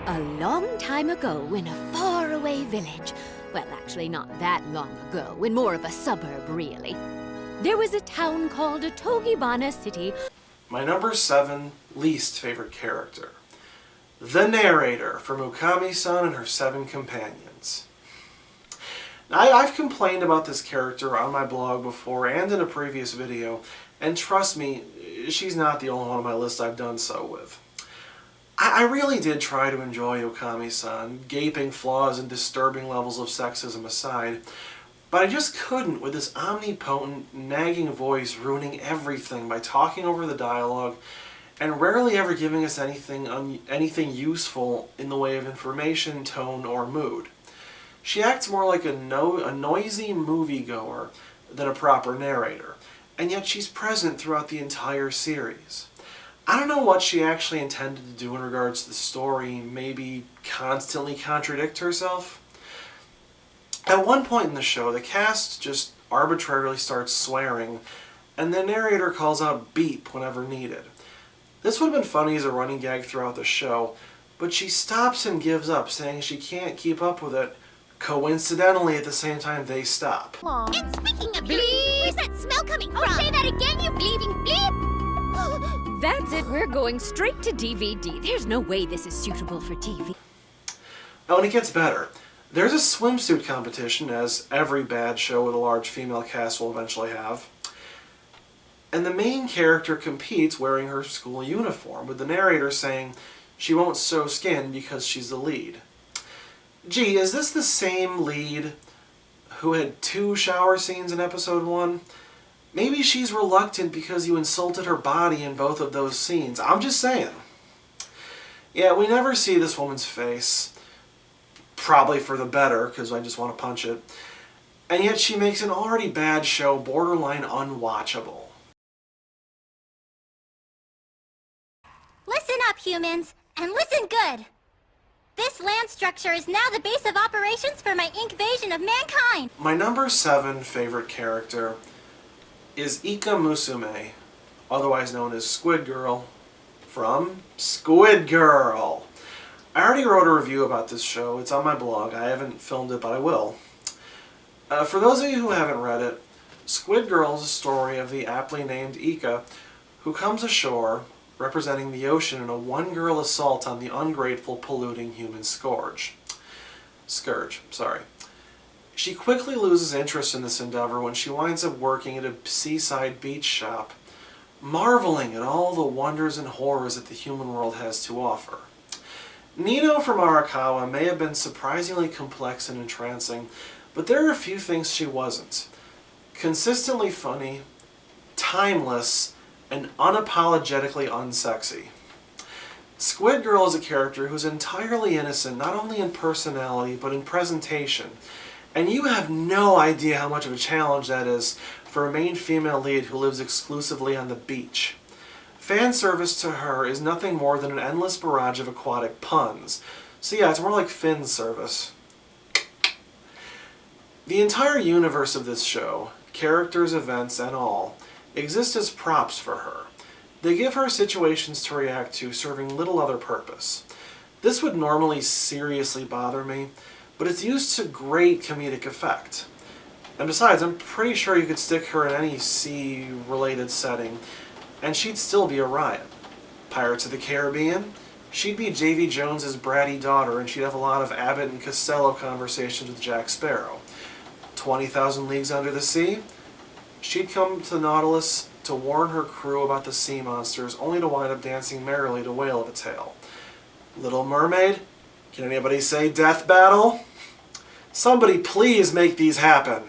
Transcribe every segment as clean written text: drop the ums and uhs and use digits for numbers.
A long time ago in a faraway village, well, actually not that long ago, in more of a suburb, really, there was a town called Togibana City. My number 7 least favorite character. The narrator from Ukami-san and her 7 companions. Now, I've complained about this character on my blog before and in a previous video, and trust me, she's not the only one on my list I've done so with. I really did try to enjoy Ukami-san, gaping flaws and disturbing levels of sexism aside, but I just couldn't with this omnipotent, nagging voice ruining everything by talking over the dialogue and rarely ever giving us anything useful in the way of information, tone, or mood. She acts more like a noisy moviegoer than a proper narrator, and yet she's present throughout the entire series. I don't know what she actually intended to do in regards to the story, maybe constantly contradict herself. At one point in the show, the cast just arbitrarily starts swearing, and the narrator calls out beep whenever needed. This would have been funny as a running gag throughout the show, but she stops and gives up, saying she can't keep up with it. Coincidentally, at the same time they stop. And speaking of bleep, where's that smell coming from? Oh, say that again, you bleeping bleep! That's it, we're going straight to DVD. There's no way this is suitable for TV. Oh, and it gets better. There's a swimsuit competition, as every bad show with a large female cast will eventually have. And the main character competes wearing her school uniform, with the narrator saying she won't sew skin because she's the lead. Gee, is this the same lead who had 2 shower scenes in episode 1? Maybe she's reluctant because you insulted her body in both of those scenes. I'm just saying. Yeah, we never see this woman's face. Probably for the better, because I just want to punch it. And yet she makes an already bad show borderline unwatchable. Listen up, humans, and listen good. This land structure is now the base of operations for my invasion of mankind. My number 7 favorite character is Ika Musume, otherwise known as Squid Girl, from Squid Girl. I already wrote a review about this show. It's on my blog. I haven't filmed it, but I will. For those of you who haven't read it, Squid Girl is a story of the aptly named Ika, who comes ashore representing the ocean in a one-girl assault on the ungrateful, polluting human scourge. She quickly loses interest in this endeavor when she winds up working at a seaside beach shop, marveling at all the wonders and horrors that the human world has to offer. Nino from Arakawa may have been surprisingly complex and entrancing, but there are a few things she wasn't. Consistently funny, timeless, and unapologetically unsexy. Squid Girl is a character who's entirely innocent, not only in personality, but in presentation. And you have no idea how much of a challenge that is for a main female lead who lives exclusively on the beach. Fan service to her is nothing more than an endless barrage of aquatic puns. So yeah, it's more like Finn service. The entire universe of this show, characters, events, and all, exist as props for her. They give her situations to react to, serving little other purpose. This would normally seriously bother me, but it's used to great comedic effect. And besides, I'm pretty sure you could stick her in any sea-related setting, and she'd still be a riot. Pirates of the Caribbean? She'd be J.V. Jones's bratty daughter, and she'd have a lot of Abbott and Costello conversations with Jack Sparrow. 20,000 Leagues Under the Sea? She'd come to the Nautilus to warn her crew about the sea monsters, only to wind up dancing merrily to Whale of a Tale. Little Mermaid? Can anybody say Death Battle? Somebody please make these happen.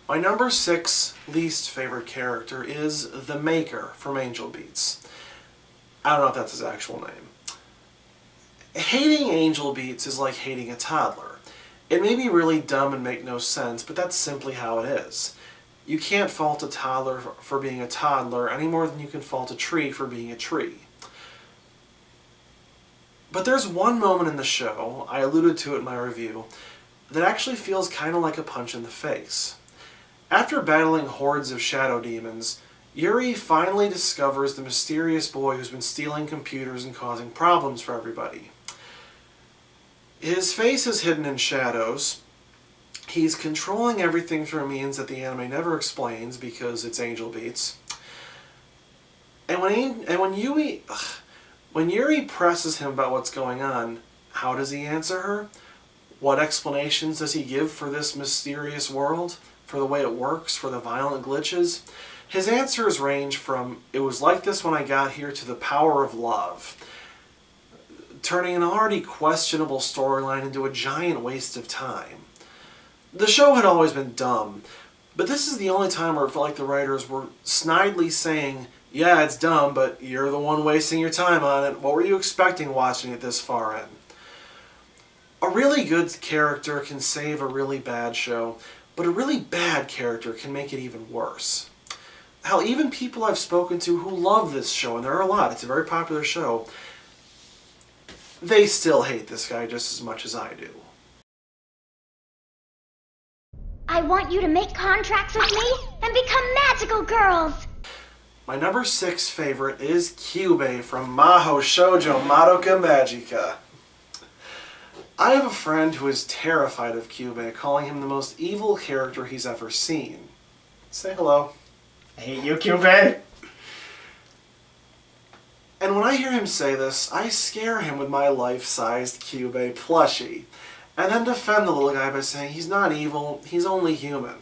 My number 6 least favorite character is the Maker from Angel Beats. I don't know if that's his actual name. Hating Angel Beats is like hating a toddler. It may be really dumb and make no sense, but that's simply how it is. You can't fault a toddler for being a toddler any more than you can fault a tree for being a tree. But there's one moment in the show, I alluded to it in my review, that actually feels kind of like a punch in the face. After battling hordes of shadow demons, Yuri finally discovers the mysterious boy who's been stealing computers and causing problems for everybody. His face is hidden in shadows. He's controlling everything through means that the anime never explains because it's angel beats. And when Yuri presses him about what's going on, how does he answer her? What explanations does he give for this mysterious world? For the way it works? For the violent glitches? His answers range from, "It was like this when I got here," to "the power of love," turning an already questionable storyline into a giant waste of time. The show had always been dumb, but this is the only time where it felt like the writers were snidely saying, "Yeah, it's dumb, but you're the one wasting your time on it. What were you expecting watching it this far in?" A really good character can save a really bad show, but a really bad character can make it even worse. Hell, even people I've spoken to who love this show, and there are a lot, it's a very popular show, they still hate this guy just as much as I do. I want you to make contracts with me and become magical girls! My number 6 favorite is Kyubey from Mahou Shoujo Madoka Magica. I have a friend who is terrified of Kyubey, calling him the most evil character he's ever seen. Say hello. I hate you, Kyubey! And when I hear him say this, I scare him with my life-sized Kyubey plushie, and then defend the little guy by saying he's not evil, he's only human.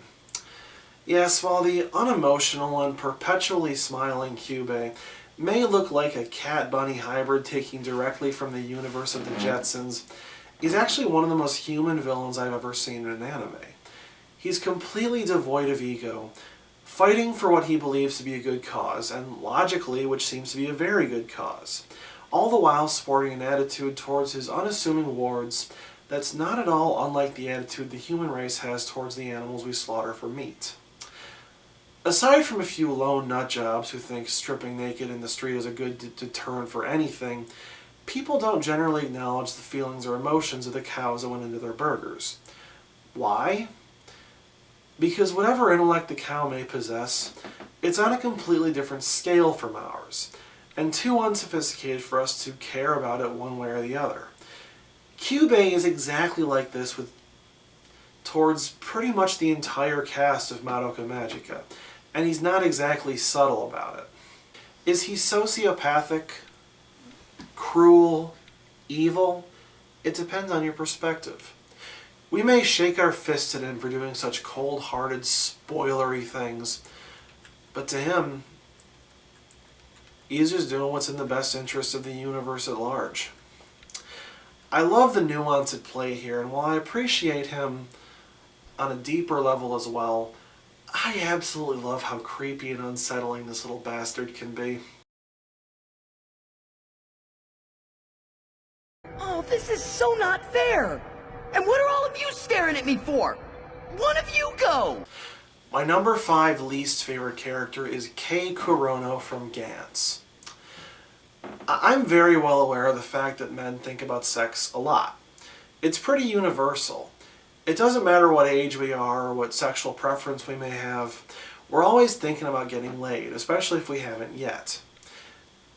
Yes, while the unemotional and perpetually smiling Kyubey may look like a cat-bunny hybrid taken directly from the universe of the Jetsons, he's actually one of the most human villains I've ever seen in an anime. He's completely devoid of ego, fighting for what he believes to be a good cause, and logically, which seems to be a very good cause, all the while sporting an attitude towards his unassuming wards that's not at all unlike the attitude the human race has towards the animals we slaughter for meat. Aside from a few lone nutjobs who think stripping naked in the street is a good deterrent for anything, people don't generally acknowledge the feelings or emotions of the cows that went into their burgers. Why? Because whatever intellect the cow may possess, it's on a completely different scale from ours, and too unsophisticated for us to care about it one way or the other. Kyubey is exactly like this towards pretty much the entire cast of Madoka Magica, and he's not exactly subtle about it. Is he sociopathic, cruel, evil? It depends on your perspective. We may shake our fists at him for doing such cold-hearted, spoilery things, but to him, he's just doing what's in the best interest of the universe at large. I love the nuance at play here, and while I appreciate him on a deeper level as well, I absolutely love how creepy and unsettling this little bastard can be. Oh, this is so not fair! And what are all of you staring at me for? One of you go! My number 5 least favorite character is Kei Kurono from Gantz. I'm very well aware of the fact that men think about sex a lot. It's pretty universal. It doesn't matter what age we are or what sexual preference we may have, we're always thinking about getting laid, especially if we haven't yet.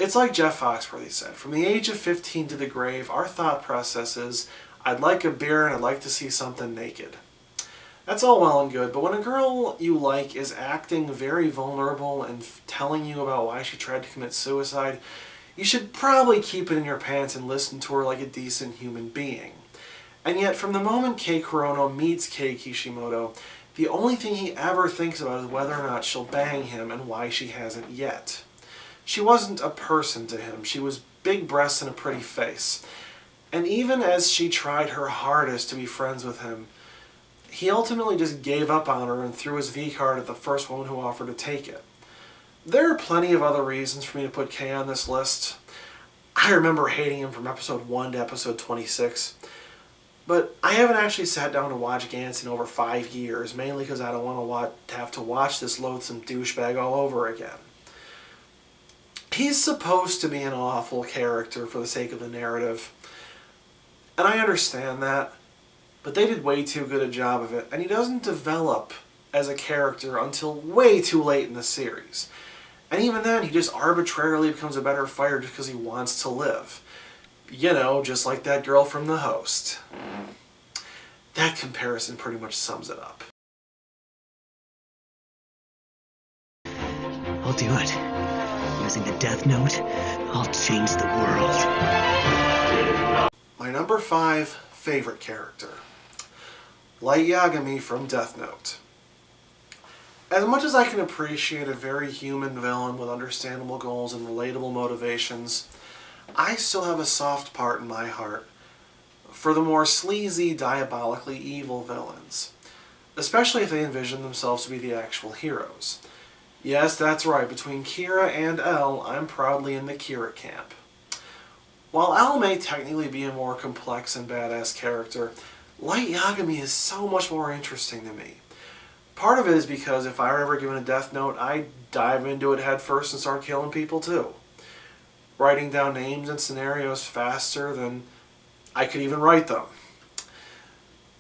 It's like Jeff Foxworthy said, from the age of 15 to the grave, our thought process is, I'd like a beer and I'd like to see something naked. That's all well and good, but when a girl you like is acting very vulnerable and telling you about why she tried to commit suicide, you should probably keep it in your pants and listen to her like a decent human being. And yet, from the moment Kei Kurono meets Kei Kishimoto, the only thing he ever thinks about is whether or not she'll bang him and why she hasn't yet. She wasn't a person to him, she was big breasts and a pretty face. And even as she tried her hardest to be friends with him, he ultimately just gave up on her and threw his V-card at the first woman who offered to take it. There are plenty of other reasons for me to put Kei on this list. I remember hating him from episode 1 to episode 26. But I haven't actually sat down to watch Gantz in over 5 years, mainly because I don't want to have to watch this loathsome douchebag all over again. He's supposed to be an awful character for the sake of the narrative, and I understand that, but they did way too good a job of it, and he doesn't develop as a character until way too late in the series. And even then, he just arbitrarily becomes a better fighter just because he wants to live. You know, just like that girl from The Host. That comparison pretty much sums it up. I'll do it. Using the Death Note, I'll change the world. My number 5 favorite character. Light Yagami from Death Note. As much as I can appreciate a very human villain with understandable goals and relatable motivations, I still have a soft part in my heart for the more sleazy, diabolically evil villains, especially if they envision themselves to be the actual heroes. Yes, that's right, between Kira and L, I'm proudly in the Kira camp. While L may technically be a more complex and badass character, Light Yagami is so much more interesting to me. Part of it is because if I were ever given a Death Note, I'd dive into it head first and start killing people too. Writing down names and scenarios faster than I could even write them.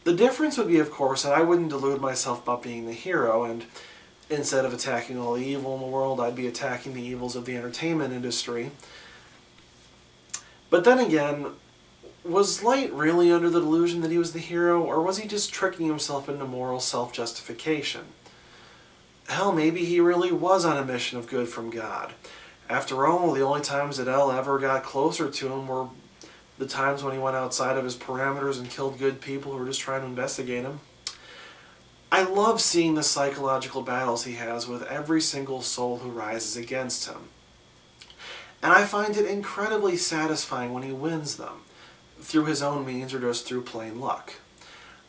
The difference would be, of course, that I wouldn't delude myself about being the hero, and instead of attacking all the evil in the world, I'd be attacking the evils of the entertainment industry. But then again, was Light really under the delusion that he was the hero, or was he just tricking himself into moral self-justification? Hell, maybe he really was on a mission of good from God. After all, the only times that El ever got closer to him were the times when he went outside of his parameters and killed good people who were just trying to investigate him. I love seeing the psychological battles he has with every single soul who rises against him. And I find it incredibly satisfying when he wins them, through his own means or just through plain luck.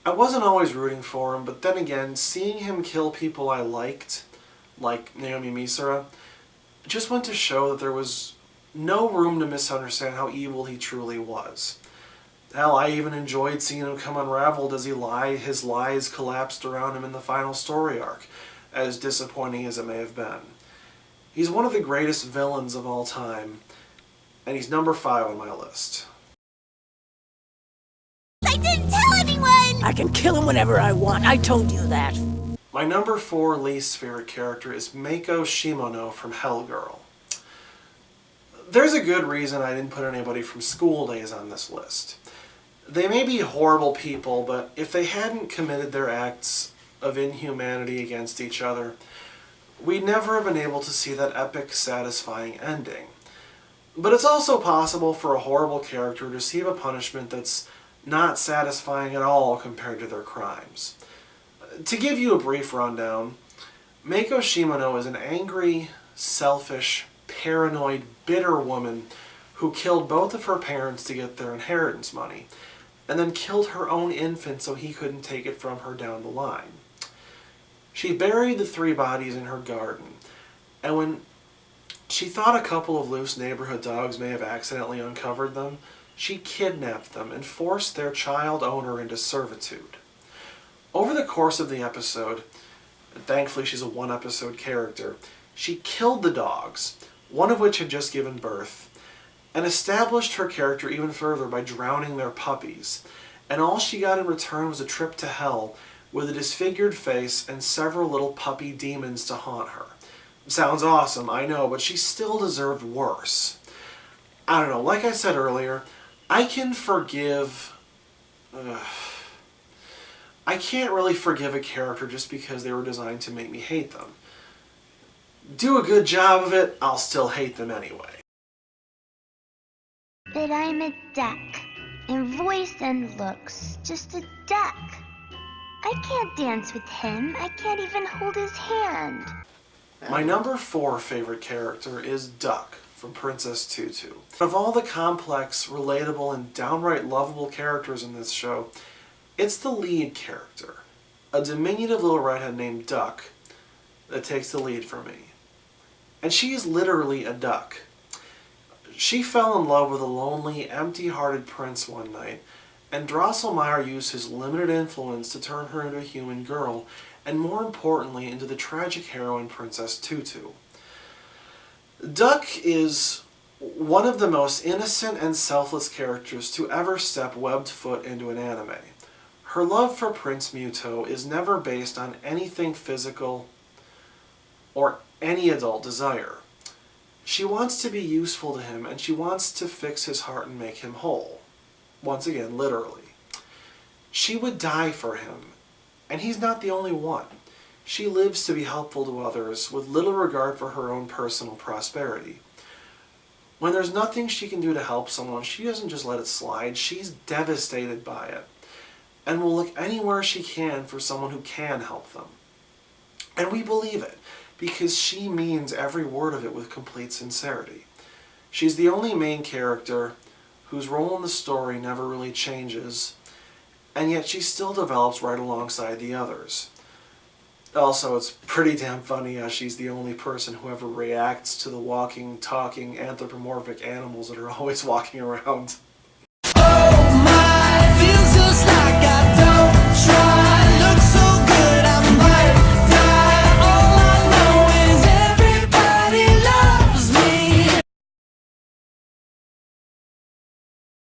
I wasn't always rooting for him, but then again, seeing him kill people I liked, like Naomi Misura, just went to show that there was no room to misunderstand how evil he truly was. Hell, I even enjoyed seeing him come unraveled as his lies collapsed around him in the final story arc, as disappointing as it may have been. He's one of the greatest villains of all time, and he's number 5 on my list. I didn't tell anyone! I can kill him whenever I want. I told you that. My number 4 least favorite character is Meiko Shimono from Hellgirl. There's a good reason I didn't put anybody from School Days on this list. They may be horrible people, but if they hadn't committed their acts of inhumanity against each other, we'd never have been able to see that epic, satisfying ending. But it's also possible for a horrible character to receive a punishment that's not satisfying at all compared to their crimes. To give you a brief rundown, Meiko Shimono is an angry, selfish, paranoid, bitter woman who killed both of her parents to get their inheritance money, and then killed her own infant so he couldn't take it from her down the line. She buried the 3 bodies in her garden, and when she thought a couple of loose neighborhood dogs may have accidentally uncovered them, she kidnapped them and forced their child owner into servitude. Over the course of the episode, and thankfully she's a 1-episode character, she killed the dogs, one of which had just given birth, and established her character even further by drowning their puppies, and all she got in return was a trip to hell with a disfigured face and several little puppy demons to haunt her. Sounds awesome, I know, but she still deserved worse. I don't know, like I said earlier, I can forgive... I can't really forgive a character just because they were designed to make me hate them. Do a good job of it, I'll still hate them anyway. But I'm a duck. In voice and looks, just a duck. I can't dance with him. I can't even hold his hand. My number 4 favorite character is Duck from Princess Tutu. Of all the complex, relatable, and downright lovable characters in this show, it's the lead character, a diminutive little redhead named Duck, that takes the lead for me. And she is literally a duck. She fell in love with a lonely, empty-hearted prince one night, and Drosselmeyer used his limited influence to turn her into a human girl, and more importantly, into the tragic heroine Princess Tutu. Duck is one of the most innocent and selfless characters to ever step webbed foot into an anime. Her love for Prince Muto is never based on anything physical or any adult desire. She wants to be useful to him, and she wants to fix his heart and make him whole. Once again, literally. She would die for him, and he's not the only one. She lives to be helpful to others with little regard for her own personal prosperity. When there's nothing she can do to help someone, she doesn't just let it slide. She's devastated by it, and will look anywhere she can for someone who can help them. And we believe it, because she means every word of it with complete sincerity. She's the only main character whose role in the story never really changes, and yet she still develops right alongside the others. Also, it's pretty damn funny how she's the only person who ever reacts to the walking, talking, anthropomorphic animals that are always walking around.